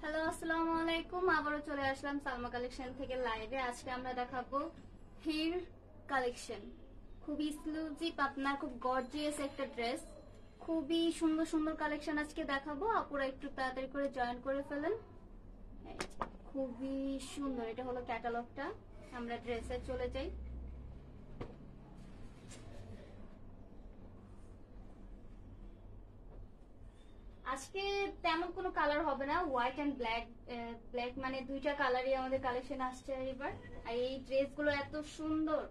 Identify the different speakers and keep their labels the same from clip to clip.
Speaker 1: Hello, আসসালামু আলাইকুম। আবারও চলে আসলাম সালমা কালেকশন থেকে লাইভে। আজকে আমরা দেখাবো হির কালেকশন। খুবই এক্সক্লুসিভ, আপনার খুব গর্জিয়াস একটা ড্রেস। খুবই সুন্দর সুন্দর কালেকশন আজকে দেখাবো। আপুরা একটু তাড়াতাড়ি করে জয়েন করে ফেলেন। খুবই সুন্দর, এটা হলো ক্যাটালগটা। আমরা ড্রেসে চলে যাই। আজকে তেমন কোনো কালার হবে না, হোয়াইট এন্ড ব্ল্যাক। ব্ল্যাক মানে দুইটা কালারই আমাদের কালেকশন আসছে এবার। আর এই ড্রেসগুলো এত সুন্দর।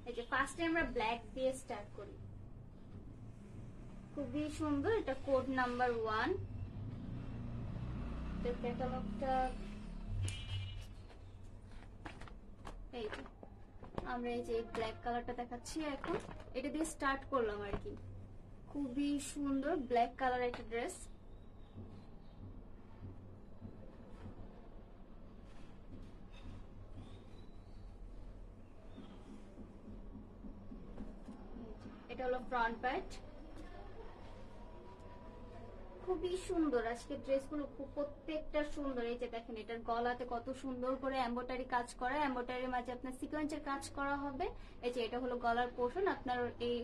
Speaker 1: এই যে ফার্স্টে আমরা ব্ল্যাক দিয়ে স্টার্ট করি। খুবই সুন্দর, এটা কোড নাম্বার 1। ক্যাটালগটা এই যে আমরা এই যে ব্ল্যাক কালারটা দেখাচ্ছি এখন। এটা দিয়ে স্টার্ট করলাম আর কি। খুবই সুন্দর ব্ল্যাক কালার একটা ড্রেস। এটা হলো ফ্রন্ট পার্ট। খুবই সুন্দর আজকে ড্রেসগুলো, প্রত্যেকটা সুন্দর। এই যে দেখেন, এটার গলাতে কত সুন্দর করে এমব্রয়ডারি কাজ করা, এমব্রয়ডারির মাঝে আপনার সিকোয়েন্সের কাজ করা হবে। এই যে এটা হলো গলার পোর্শন, আপনার এই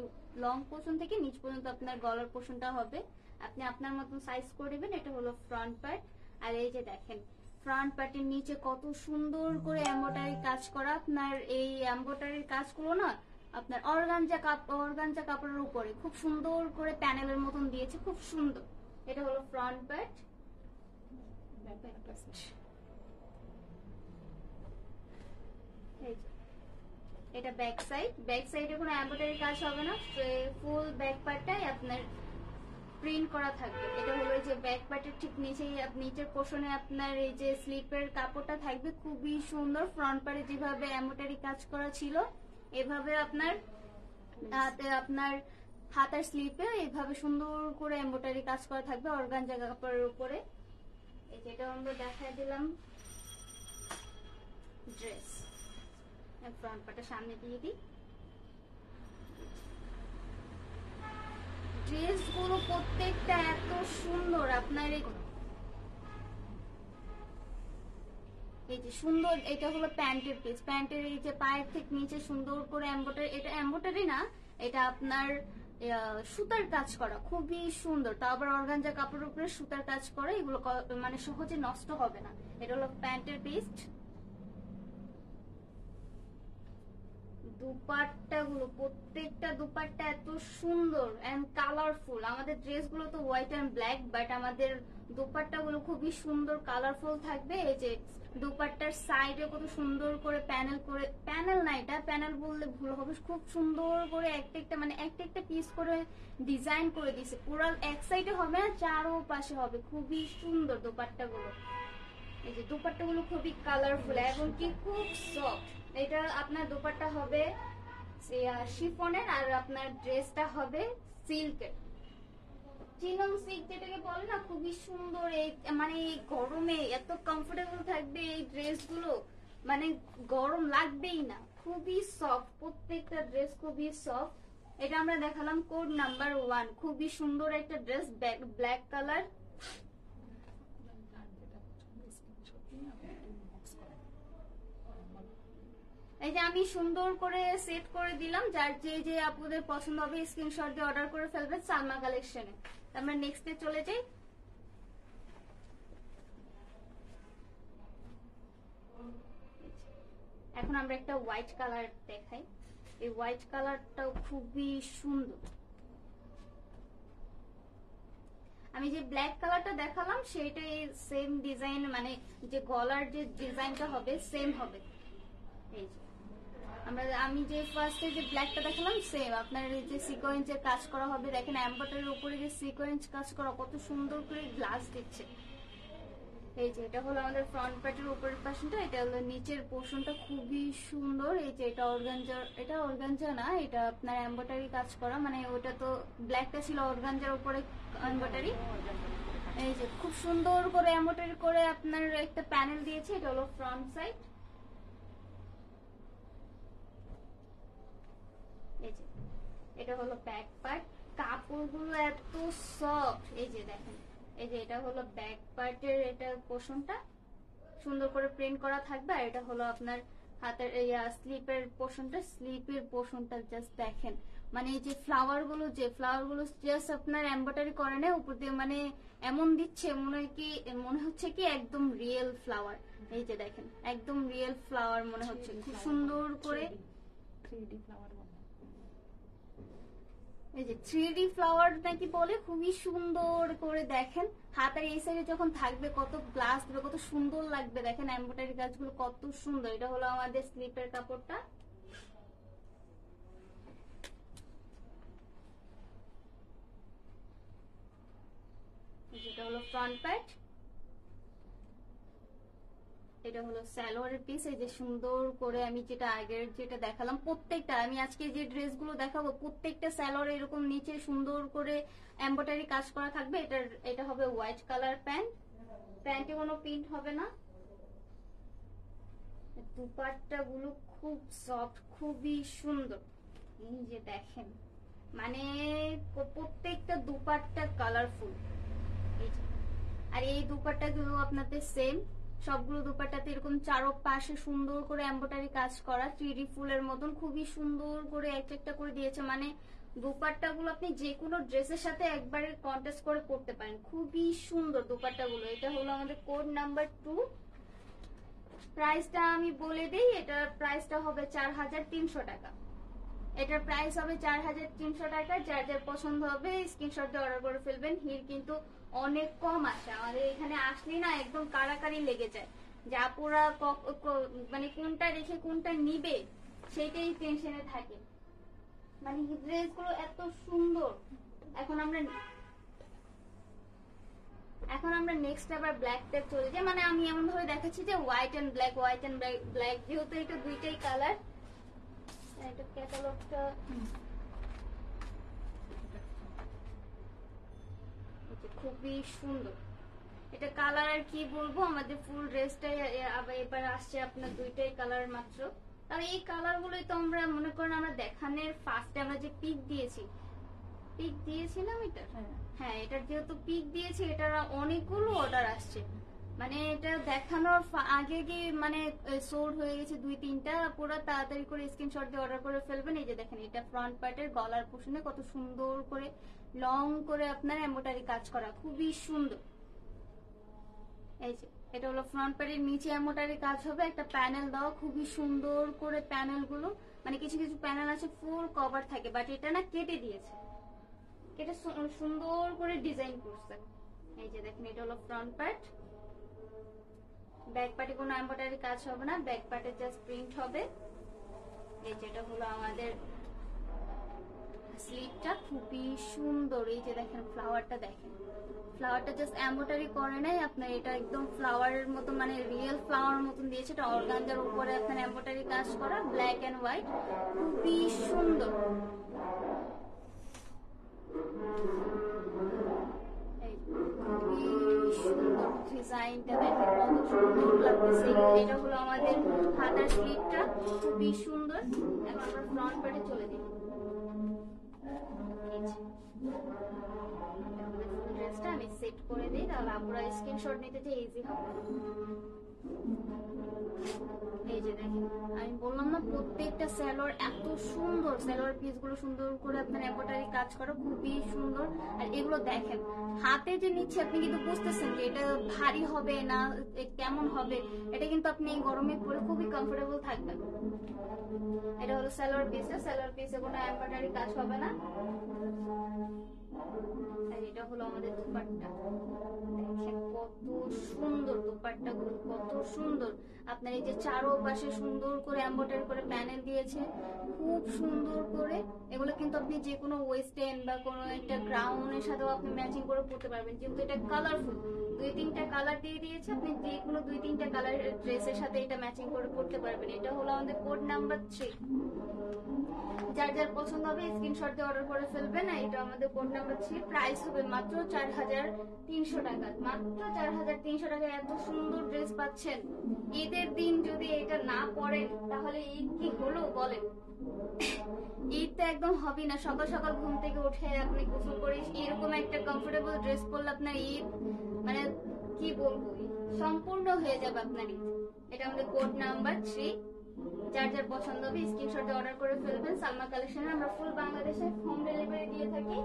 Speaker 1: লং পোর্শন থেকে নিচ পর্যন্ত আপনার গলার পোর্শনটা হবে। আপনি আপনার মতন সাইজ করে নেবেন। এটা হলো ফ্রন্ট পার্ট। আর এই যে দেখেন, ফ্রন্ট পার্টের নিচে কত সুন্দর করে এমব্রয়ডারি কাজ করা। আপনার এই এমব্রয়ডারির কাজগুলো না আপনার অর্গানজা কাপড়ের উপরে খুব সুন্দর করে প্যানেলের মতন দিয়েছে, খুব সুন্দর। এটা হলো ফ্রন্ট পার্ট। এটা ব্যাক সাইড। ব্যাক সাইডে কোনো এমব্রয়ডারি কাজ হবে না, ফুল ব্যাক পার্টটাই আপনার প্রিন্ট করা থাকবে। এটা হলো এই যে ব্যাক পার্টের ঠিক নিচেই নিচের পোর্শনে আপনার এই যে স্লিপের কাপড়টা থাকবে, খুবই সুন্দর। ফ্রন্ট পার্টে যেভাবে এমব্রয়ডারি কাজ করা ছিল এভাবে আপনার আপনার হাতার স্লিপে এইভাবে সুন্দর করে এমব্রয়ডারি কাজ করা থাকবে অর্গানজা কাপড়ের উপরে। এই যেটা আমরা দেখাই দিলাম ড্রেস। ফ্রন্ট পার্টটা সামনে দিয়ে দিই। ড্রেসগুলো প্রত্যেকটা এত সুন্দর। আপনার এই যে সুন্দর, এটা হলো প্যান্টের পিস। প্যান্টের এই যে পায়ের থেকে নিচে সুন্দর করে এমব্রয়ডারি, এটা এমব্রয়ডারি না, এটা আপনার সুতার কাজ করা, খুবই সুন্দর। তাও আবার অর্গানজা কাপড়ের উপরে সুতার কাজ করে, এগুলো মানে সহজে নষ্ট হবে না। এটা হলো প্যান্টের পিস। দুপাট্টা গুলো, প্রত্যেকটা দুপাট্টা এত সুন্দর এন্ড কালারফুল। আমাদের ড্রেস গুলো তো হোয়াইট এন্ড ব্ল্যাক, বাট আমাদের দুপাট্টা গুলো খুবই সুন্দর কালারফুল থাকবে। এই যে দুপাট্টার সাইডে কত সুন্দর করে প্যানেল না, এটা প্যানেল বললে ভুল হবে, খুব সুন্দর করে একটা একটা মানে একটা একটা পিস করে ডিজাইন করে দিয়েছে। পুরো এক সাইডে হবে না, চারো পাশে হবে। খুবই সুন্দর দুপাট্টা গুলো। এই যে দুপাট্টা গুলো খুবই কালারফুল এবং কি খুব সফট। এটা আপনার দুপাট্টা হবে শিফনের, আর আপনার ড্রেসটা হবে সিল্কের। চিনন সিল্ক যেটাকে বলে না, খুবই সুন্দর। এই মানে এই গরমে এত কমফোর্টেবল থাকবে এই ড্রেসগুলো, মানে গরম লাগবেই না। খুবই সফট, প্রত্যেকটা ড্রেস খুবই সফট। এটা আমরা দেখালাম কোড নাম্বার 1। খুবই সুন্দর একটা ড্রেস, ব্ল্যাক কালার। এই যে আমি সুন্দর করে সেট করে দিলাম, যার যে যে আপুদের পছন্দ হবে স্ক্রিনশট দিয়ে অর্ডার করে ফেলবেন সালমা কালেকশনে। আমরা নেক্সটে চলে যাই। এখন আমরা একটা হোয়াইট কালার দেখাই। এই হোয়াইট কালারটাও খুবই সুন্দর। আমি যে ব্ল্যাক কালারটা দেখালাম সেটাই সেম ডিজাইন, মানে যে গলার যে ডিজাইনটা হবে সেম হবে। এই যে আমি যে ফার্স্টে যে ব্ল্যাকটা দেখালাম সেম আপনার এই যে সিকোয়েন্সের কাজ করা হবে। দেখেন এমব্রয়ডারির উপরে যে সিকোয়েন্স কাজ করা, কত সুন্দর করে গ্লাস দিচ্ছে। এই যে এটা হলো আমাদের ফ্রন্ট পার্টের উপরের পাশটা, এটা হলো নিচের পোর্শনটা, খুবই সুন্দর। এই যে এটা অর্গানজা না, এটা আপনার এমব্রয়ডারি কাজ করা, মানে ওটা তো ব্ল্যাকটা ছিল অর্গানজার উপরে এমব্রয়ডারি। এই যে খুব সুন্দর করে এমব্রয়ডারি করে আপনার একটা প্যানেল দিয়েছে। এটা হলো ফ্রন্ট সাইড। এই যে এটা হলো ব্যাক পার্ট। কাপড়গুলো এত সফট, এই যে দেখেন এই যে এটা হলো ব্যাক পার্টের এটা পোর্শনটা সুন্দর করে প্রিন্ট করা থাকবে, আর এটা হলো আপনার হাতের স্লিপের পোর্শনটা জাস্ট দেখেন, মানে এই যে ফ্লাওয়ার গুলো জাস্ট আপনার এমব্রয়ডারি করে না উপর দিয়ে, মানে এমন দিচ্ছে মনে হচ্ছে কি একদম রিয়েল ফ্লাওয়ার। এই যে দেখেন একদম রিয়েল ফ্লাওয়ার মনে হচ্ছে, খুব সুন্দর করে
Speaker 2: 3D ফ্লাওয়ার
Speaker 1: এই যে 3D ফ্লাওয়ার নাকি বলে, খুবই সুন্দর করে দেখেন। হাতের এই সাইডে যখন থাকবে কত গ্লাস দেবে, কত সুন্দর লাগবে দেখেন, এমব্রয়ডারি কাজগুলো কত সুন্দর। এটা হলো আমাদের স্লিপের কাপড়টা। যেটা হলো ফ্রন্ট পার্ট, এটা হলো সালোয়ারের পিস। এই যে সুন্দর করে আমি যেটা দেখালাম প্রত্যেকটা, আমি আজকে যে ড্রেসগুলো দেখাবো প্রত্যেকটা সালোয়ার এরকম নিচে সুন্দর করে এমব্রয়ডারি কাজ করা থাকবে। এটা হবে হোয়াইট কালার প্যান্টে কোনো প্রিন্ট হবে না। দুপাট্টা গুলো খুব সফট, খুবই সুন্দর। এই যে দেখেন, মানে প্রত্যেকটা দুপাট্টা কালারফুল। আর এই দুপাট্টা গুলো আপনাদের সেম, সবগুলো দুপাট্টাতে এরকম চারো পাশে সুন্দর করে এমব্রয়ডারি কাজ করা 3D ফুলের মতন খুবই সুন্দর করে একটা করে দিয়েছে। মানে দুপাট্টা গুলো আপনি যে কোনো ড্রেসের সাথে একবারে কন্ট্রাস্ট করে পরতে পারেন, খুবই সুন্দর দুপাট্টা গুলো। এটা হলো আমাদের কোড নাম্বার 2। প্রাইসটা আমি বলে দিই, এটার প্রাইসটা হবে 4300 টাকা। এটার প্রাইস হবে 4300 টাকা। যার যার পছন্দ হবে স্ক্রিনশট দিয়ে অর্ডার করে ফেলবেন। হির কিন্তু অনেক কম আসে, আমাদের এখানে আসলে না একদম কাড়াকাড়ি লেগে যায়, যে আপুরা মানে কোনটা রেখে কোনটা নিবে সেটাই টেনশনে থাকে। মানে ড্রেস গুলো এত সুন্দর। এখন আমরা নেক্সট আবার ব্ল্যাক টাইপ চলে যাই। মানে আমি এমন ভাবে দেখাচ্ছি যে হোয়াইট এন্ড ব্ল্যাক, যেহেতু এটা দুইটাই কালার। এটা ক্যাটালগটা খুবই সুন্দর। এটা কালার আর কি বলবো, আমাদের ফুল ড্রেসটাই এবার আসছে আপনার দুইটাই কালার মাত্র। তবে এই কালার গুলোই তো আমরা মনে করেন আমরা দেখানোর ফার্স্টে আমরা যে পিক দিয়েছিলাম এটা, হ্যাঁ এটার যেহেতু পিক দিয়েছি, এটার অনেকগুলো অর্ডার আসছে। মানে এটা দেখানোর আগে গিয়ে মানে সোল্ড হয়ে গেছে 2-3টা। পুরো তাড়াতাড়ি করে স্ক্রিনশট দিয়ে অর্ডার করে ফেলবেন। এই যে দেখেন, এটা ফ্রন্ট পার্টের গলার পোর্শনে কত সুন্দর করে লং করে আপনার এমব্রয়ডারি কাজ করা, খুবই সুন্দর। এই যে এটা হলো ফ্রন্ট পার্টের নিচে এমব্রয়ডারি কাজ হবে, একটা প্যানেল দাও খুবই সুন্দর করে। প্যানেল গুলো মানে কিছু কিছু প্যানেল আছে ফুল কভার থাকে, বাট এটা না কেটে দিয়েছে, কেটে সুন্দর করে ডিজাইন করছে। এই যে দেখেন, এটা হলো ফ্রন্ট পার্ট। ব্যাক পার্টে কোনো এমব্রয়ডারি কাজ হবে না, ব্যাক পার্টে জাস্ট প্রিন্ট হবে। এই যেটা হলো আমাদের স্লিপটা, খুবই সুন্দর। এই যে দেখেন ফ্লাওয়ারটা, দেখেন ফ্লাওয়ারটা জাস্ট এমব্রয়ডারি করে নাই আপনার, এটা একদম ফ্লাওয়ারের মতো মানে রিয়েল ফ্লাওয়ার মতন দিয়েছে। এটা অর্গানজার উপরে আপনার এমব্রয়ডারি কাজ করা, ব্ল্যাক এন্ড হোয়াইট, খুবই সুন্দর। ডিজাইনটা দেখেন কত সুন্দর লাগতেছে। এটা হলো আমাদের হাতার স্লিপটা, খুবই সুন্দর। এখন আমরা ফ্রন্ট পার্টে চলে দিই। ড্রেসটা আমি সেট করে দিই, তাহলে আপনারা স্ক্রিনশট নিতে যে ইজি হবে। এই যে দেখেন, আমি বললাম না প্রত্যেকটা সালোয়ার এত সুন্দর, সালোয়ার পিস গুলো সুন্দর করে আপনার এমব্রয়ডারি কাজ করা, খুবই সুন্দর। আর এগুলো দেখেন হাতে যে নিচ্ছে আপনি কিন্তু বুঝতেছেন যে এটা ভারী হবে না কেমন হবে, এটা কিন্তু আপনি গরমে পরে খুবই কমফোর্টেবল থাকবেন। এটা হলো সালোয়ার পিসে কোনো এমব্রয়ডারি কাজ হবে না। আর এটা হলো আমাদের দুপাট্টা, দেখেন কত সুন্দর দুপাট্টা গুলো, কত সুন্দর। আপনার এই যে চারোপাশে সুন্দর করে এমব্রয়ডারি করে প্যানেল দিয়েছে, খুব সুন্দর করে। এগুলো কিন্তু আপনি যে কোনো ওয়েস্টার্ন বা কোনো একটা গ্রাউন্ডের সাথেও আপনি ম্যাচিং করে পড়তে পারবেন, যেহেতু এটা কালারফুল। 2-3টা কালার দিয়ে দিয়েছে, আপনি যে কোনো 2-3টা কালার ড্রেসের সাথে এটা ম্যাচিং করে পড়তে পারবেন। এটা হলো আমাদের কোড নাম্বার 3। যার যার পছন্দ হবে স্ক্রিনশট দিয়ে অর্ডার করে ফেলবেন। এটা আমাদের কোড নাম্বার 3, প্রাইস হবে মাত্র 4300 টাকা। মাত্র 4300 টাকায় এত সুন্দর ড্রেস পাচ্ছেন। ঈদের দিন যদি এটা না পরেন তাহলে ঈদ কি হলো বলেন? ঈদ তো একদম হবেই না। সকাল সকাল ঘুম থেকে উঠে আপনি গোসল করে এরকম একটা কমফোর্টেবল ড্রেস পরলে আপনার ঈদ মানে কি বলবো, সম্পূর্ণ হয়ে যাবে আপনার ঈদ। এটা আমাদের কোড নাম্বার 3, যার যার পছন্দ হবে স্ক্রিনশটে অর্ডার করে ফেলবেন। সালমা কালেকশনে আমরা ফুল বাংলাদেশে হোম ডেলিভারি দিয়ে থাকি।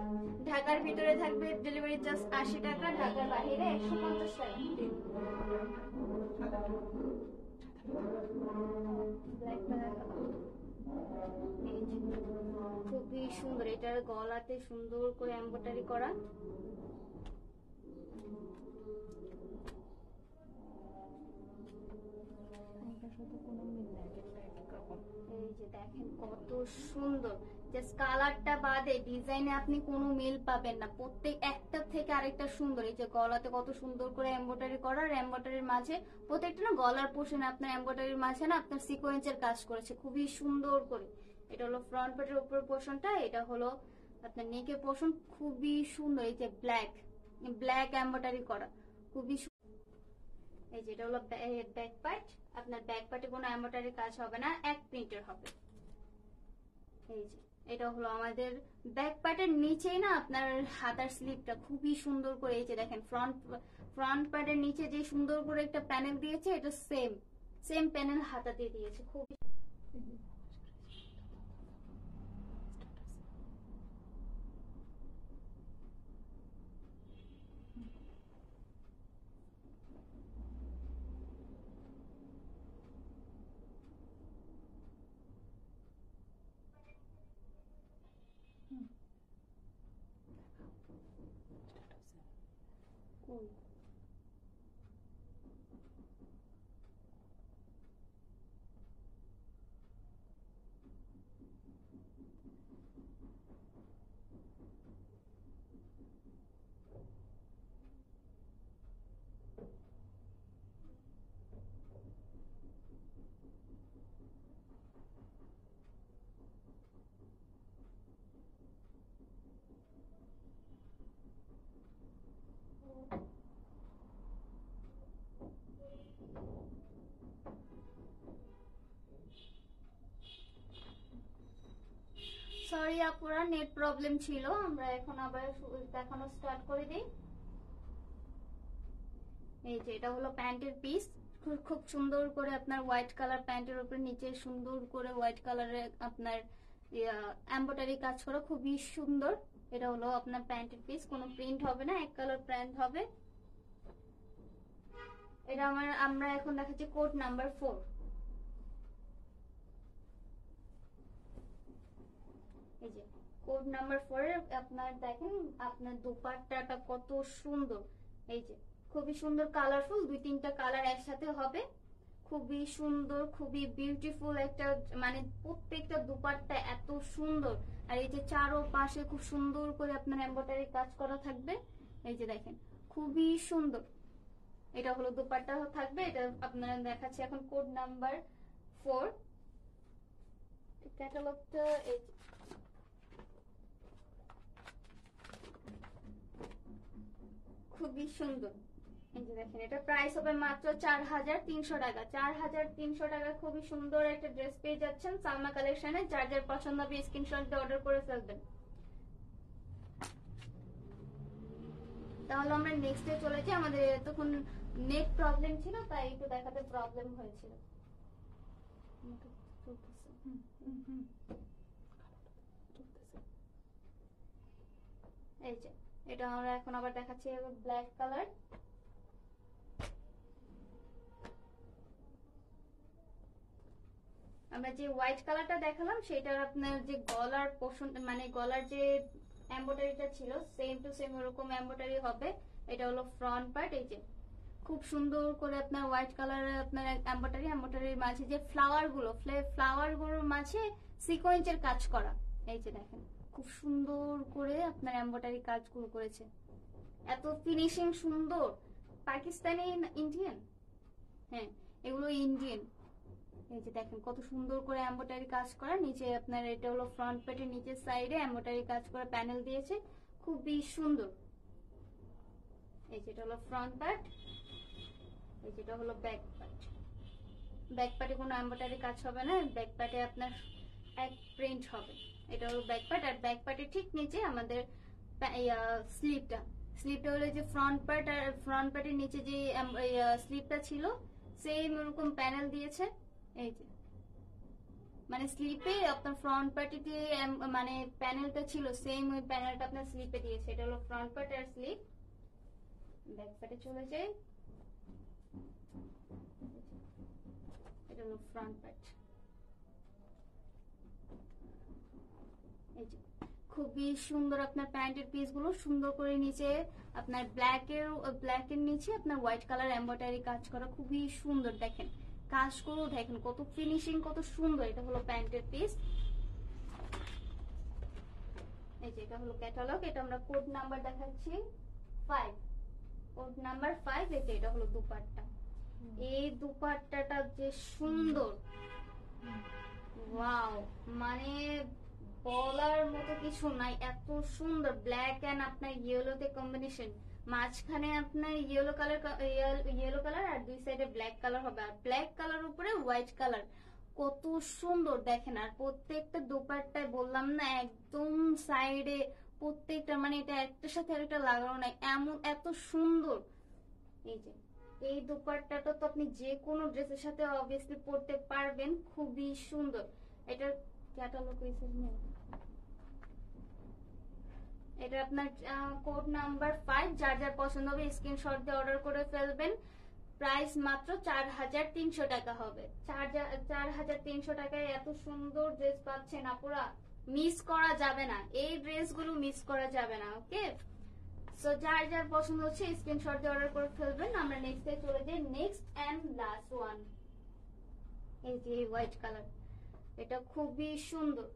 Speaker 1: ঢাকার ভিতরে থাকবে ডেলিভারি চার্জ 80 টাকা, ঢাকার বাইরে 150 টাকা। খুবই সুন্দর, এটার গলাতে সুন্দর করে এমব্রয়ডারি করা। এই যে দেখেন কত সুন্দর, জাস্ট কালারটা বাদে ডিজাইনে আপনি কোনো মিল পাবেন না, প্রত্যেক একটা থেকে আরেকটা সুন্দর। এই যে গলাতে কত সুন্দর করে এমব্রয়ডারি করা, আর এমব্রয়ডারির মাঝে প্রত্যেকটা না গলার পোর্শনে আপনার এমব্রয়ডারির মাঝে না আপনার সিকোয়েন্সের কাজ করেছে খুবই সুন্দর করে। এটা হলো ফ্রন্ট পার্টের উপর পোর্শনটা, এটা হলো আপনার নেকের পোর্শন, খুবই সুন্দর। এই যে ব্ল্যাক এমব্রয়ডারি করা, খুবই এই যে এটা হলো ব্যাক পার্ট। আপনার ব্যাক পার্টে কোনো এমব্রয়ডারি কাজ হবে না, এক প্রিন্টের হবে। এই যে এটা হলো আমাদের ব্যাক পার্টের নিচেই না আপনার হাতার স্লিপটা খুবই সুন্দর করে। এই যে দেখেন ফ্রন্ট পার্টের নিচে যে সুন্দর করে একটা প্যানেল দিয়েছে, এটা সেম প্যানেল হাতাতে দিয়েছে, খুবই cool। সরি আপুরা, নেট প্রবলেম ছিল। আমরা এখন আবার দেখানো স্টার্ট করে দিই। এই যে এটা হলো প্যান্টের পিস, খুব সুন্দর করে আপনার হোয়াইট কালার প্যান্টের উপরে নিচে সুন্দর করে হোয়াইট কালারের আপনার এমব্রয়ডারি কাজ করা, খুবই সুন্দর। এটা হলো আপনার প্যান্টের পিস, কোনো প্রিন্ট হবে না, এক কালার প্যান্ট হবে। এটা আমরা এখন দেখাচ্ছি কোড নাম্বার 4। এই যে কোড নাম্বার 4 এর আপনার দেখেন আপনার দোপাট্টাটা কত সুন্দর। এই যে খুবই সুন্দর কালারফুল, 2-3টা কালার একসাথে হবে, খুবই সুন্দর, খুবই বিউটিফুল একটা, মানে প্রত্যেকটা দোপাট্টা এত সুন্দর। আর এই যে চারো পাশে খুব সুন্দর করে আপনার এমব্রয়ডারি কাজ করা থাকবে। এই যে দেখেন খুবই সুন্দর। এটা হলো দোপাট্টা থাকবে। এটা আপনারা দেখাচ্ছি এখন কোড নাম্বার 4 ক্যাটালগটা। এই খুবই সুন্দর। এই যে দেখেন এটা প্রাইস হবে মাত্র 4300 টাকা। 4300 টাকা খুবই সুন্দর একটা ড্রেস পেয়ে যাচ্ছেন সালমা কালেকশনে। যার যার পছন্দ হবে স্ক্রিনশট দিয়ে অর্ডার করে ফেলবেন। তাহলে আমরা নেক্সট ডে চলে যাই। আমাদের তখন নেট প্রবলেম ছিল, তাই একটু দেখাতে প্রবলেম হয়েছিল। এই যে এটা আমরা এখন আবার দেখাচ্ছি ব্ল্যাক কালার। আমরা যে হোয়াইট কালারটা দেখালাম সেটার আপনার যে গলার পোর্শন, মানে গলার যে এমব্রয়ডারিটা ছিল সেম টু সেম ওরকম এমব্রয়ডারি হবে। এটা হলো ফ্রন্ট পার্ট। এই যে খুব সুন্দর করে আপনার হোয়াইট কালারের আপনার এমব্রয়ডারির মাঝে যে ফ্লাওয়ারগুলোর মাঝে সিকোয়েন্সের কাজ করা। এই যে দেখেন খুব সুন্দর করে আপনার এমব্রয়ডারি কাজগুলো করেছে, এত ফিনিশিং সুন্দর। পাকিস্তানি ইন্ডিয়ান, হ্যাঁ এগুলো ইন্ডিয়ান। এই যে দেখেন কত সুন্দর করে এমব্রয়ডারি কাজ করা, নিচে আপনার এটা হলো ফ্রন্ট প্যাটের নিচের সাইডে এমব্রয়ডারি কাজ করা প্যানেল দিয়েছে, খুবই সুন্দর। এই যেটা হলো ফ্রন্ট পার্ট, এই যেটা হলো ব্যাক পার্ট। ব্যাক পার্টে কোনো এমব্রয়ডারি কাজ হবে না, ব্যাক পার্টে আপনার এক প্রিন্ট হবে। এটা হলো ব্যাক পার্ট। আর ব্যাক পার্টের ঠিক নিচে আমাদের স্লিভটা, স্লিভটা হলো যে ফ্রন্ট পার্ট, আর ফ্রন্ট পার্টের নিচে যে স্লিভটা ছিল সেম এরকম প্যানেল দিয়েছে। এই যে মানে স্লিপে আপনার ফ্রন্ট পার্টে যে মানে প্যানেলটা ছিল সেম ওই প্যানেলটা আপনার স্লিপে দিয়েছে। এটা হলো ফ্রন্ট পার্ট আর স্লিপ। ব্যাক পার্টে চলে যাই, এটা হলো ফ্রন্ট পার্ট। এই যে খুবই সুন্দর আপনার প্যান্টের পিস গুলো সুন্দর করে নিচে আপনার ব্ল্যাকের নিচে আপনার হোয়াইট কালার এমব্রয়ডারি কাজ করা, খুবই সুন্দর। দেখেন কাজগুলো দেখেন কত ফিনিশিং, কত সুন্দর। এটা হলো প্যান্টের পিস। এই যে এটা হলো ক্যাটালগ, এটা আমরা কোড নাম্বার দেখাচ্ছি 5, কোড নাম্বার 5। এটা হলো দুপাট্টা। এই দুপাট্টাটা যে সুন্দর, ওয়াও, মানে বলার মতো কিছু নাই, এত সুন্দর। ব্ল্যাক এন্ড আপনার ইয়েলোতে কম্বিনেশন, মাঝখানে আপনার ইয়েলো কালার আর দুই সাইডে ব্ল্যাক কালার হবে, আর ব্ল্যাক কালার উপরে হোয়াইট কালার, কত সুন্দর দেখেন। আর প্রত্যেকটা দোপাট্টায় বললাম না একদম সাইডে প্রত্যেকটা, মানে এটা একটার সাথে আরেকটা লাগানো নাই, এমন এত সুন্দর। এই যে এই দোপাট্টাটা তো আপনি যে কোনো ড্রেসের সাথে অবভিয়াসলি পরতে পারবেন, খুবই সুন্দর। এটার ক্যাটালগ এটা আপনার কোড নাম্বার 5। যার যার পছন্দ হবে স্ক্রিনশট দিয়ে অর্ডার করে ফেলবেন। প্রাইস মাত্র 4300 টাকা হবে। 4300 টাকায় এত সুন্দর ড্রেস পাচ্ছেন আপুরা, মিস করা যাবে না, এই ড্রেসগুলো মিস করা যাবে না। ওকে, সো যার যার পছন্দ হচ্ছে স্ক্রিনশট দিয়ে অর্ডার করে ফেলবেন। আমরা নেক্সটে চলে যাই, নেক্সট এন্ড লাস্ট ওয়ান। এই যে হোয়াইট কালার, এটা খুবই সুন্দর।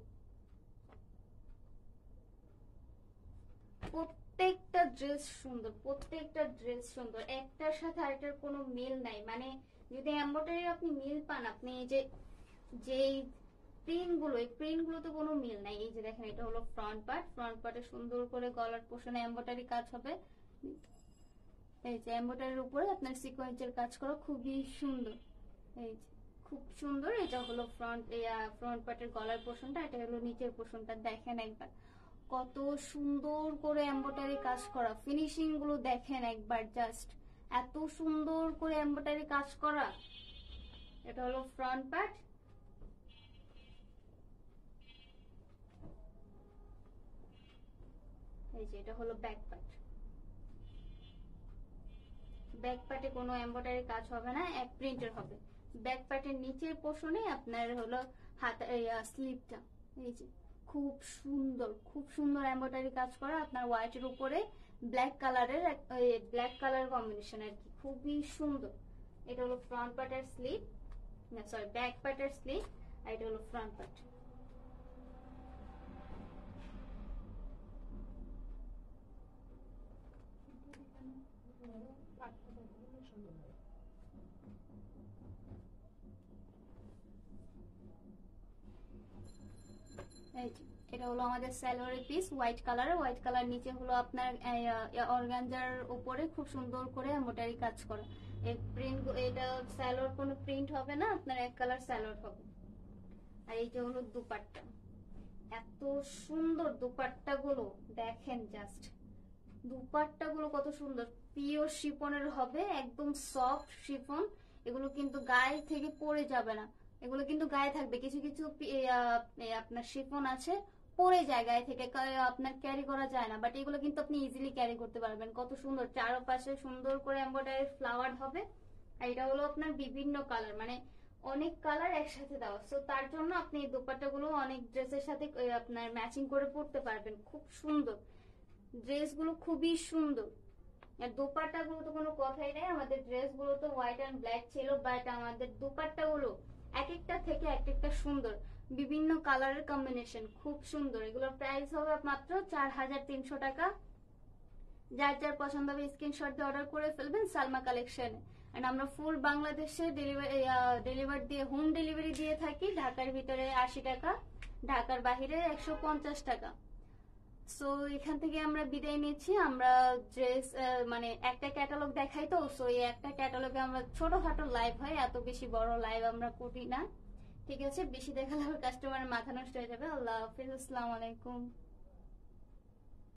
Speaker 1: প্রত্যেকটা ড্রেস সুন্দর, প্রত্যেকটা ড্রেস সুন্দর, একটার সাথে আরেকটার কোনো মিল নাই। মানে যদি এমব্রয়ডারি আপনি মিল পান, আপনি এই যে প্রিন্ট গুলো, এই প্রিন্ট গুলো তো কোনো মিল নাই। এই যে দেখেন এটা হলো ফ্রন্ট পার্ট, ফ্রন্ট পার্টে সুন্দর করে গলার পোর্শনে এমব্রয়ডারি কাজ হবে। এই যে এমব্রয়ডারির উপরে আপনার সিকোয়েন্সের কাজ করা, খুবই সুন্দর। এই যে খুব সুন্দর। এটা হলো ফ্রন্ট পার্টের গলার পোর্শনটা, এটা হলো নিচের পোর্শনটা। দেখেন একবার কত সুন্দর করে এমব্রয়ডারি কাজ করা, ফিনিশিং গুলো দেখেন একবার, জাস্ট এত সুন্দর করে এমব্রয়ডারি কাজ করা। এটা হলো ফ্রন্ট পার্ট। এই যে এটা হলো ব্যাক পার্ট। ব্যাক পার্টে কোনো এমব্রয়ডারি কাজ হবে না, এক প্রিন্টের হবে। ব্যাক পার্টের নিচের পোর্শনে আপনার হলো স্লিভটা। এই যে খুব সুন্দর, খুব সুন্দর এমব্রয়ডারি কাজ করা আপনার হোয়াইটের উপরে ব্ল্যাক কালার কম্বিনেশন আর কি, খুবই সুন্দর। এটা হলো ফ্রন্ট পার্টের স্লিভ, না সরি ব্যাক পার্টের স্লিভ, আর এটা হলো ফ্রন্ট পার্ট। এটা হলো আমাদের সালোয়ারের পিস, হোয়াইট কালার নিচে হলো আপনার অর্গানজার উপরে খুব সুন্দর করে এমব্রয়ডারি কাজ করা। এই প্রিন্ট, এটা সালোয়ার কোনো প্রিন্ট হবে না, আপনার এক কালার সালোয়ার হবে। আর এই যে হলো দুপাট্টা, এত সুন্দর দুপাট্টা গুলো দেখেন, জাস্ট দুপাট্টা গুলো কত সুন্দর। পিওর শিফনের হবে, একদম সফট শিফন। এগুলো কিন্তু গায়ে থেকে পড়ে যাবে না, এগুলো কিন্তু গায়ে থাকবে। কিছু কিছু আপনার শিফন আছে পরে যায় গায়ে থেকে, আপনার ক্যারি করা যায় না, বাট এগুলো কিন্তু আপনি ইজিলি ক্যারি করতে পারবেন। কত সুন্দর, চারপাশে সুন্দর করে এমব্রয়ডারি ফ্লাওয়ার হবে। আর এটা হলো আপনার বিভিন্ন কালার, মানে অনেক কালার একসাথে দেওয়া, সো তার জন্য আপনি এই দোপাট্টাগুলো অনেক ড্রেসের সাথে আপনার ম্যাচিং করে পরতে পারবেন। খুব সুন্দর ড্রেসগুলো, খুবই সুন্দর। আর দোপাট্টাগুলো তো কোনো কথাই নেই, আমাদের ড্রেসগুলো তো হোয়াইট এন্ড ব্ল্যাক ছিল, বাট আমাদের দোপাট্টাগুলো এক একটা থেকে এক একটা সুন্দর, বিভিন্ন কালারের কম্বিনেশন, খুব সুন্দর। এগুলোর প্রাইস হবে মাত্র 4300 টাকা। যার যার পছন্দ হবে স্ক্রিনশট দিয়ে অর্ডার করে ফেলবেন সালমা কালেকশনে। And আমরা ফুল বাংলাদেশে হোম ডেলিভারি দিয়ে থাকি। ঢাকার ভিতরে 80 টাকা, ঢাকার বাহিরে 150 টাকা। সো এখান থেকে আমরা বিদায় নিচ্ছি। আমরা ড্রেস মানে একটা ক্যাটালগ দেখাই তো, সো এই একটা ক্যাটালগে আমরা ছোটখাটো লাইভ হয়, এত বেশি বড় লাইভ আমরা করি না। ঠিক আছে, বেশি দেখালে কাস্টমারের মাথা নষ্ট হয়ে যাবে। আল্লাহ হাফিজ, আসসালামু আলাইকুম।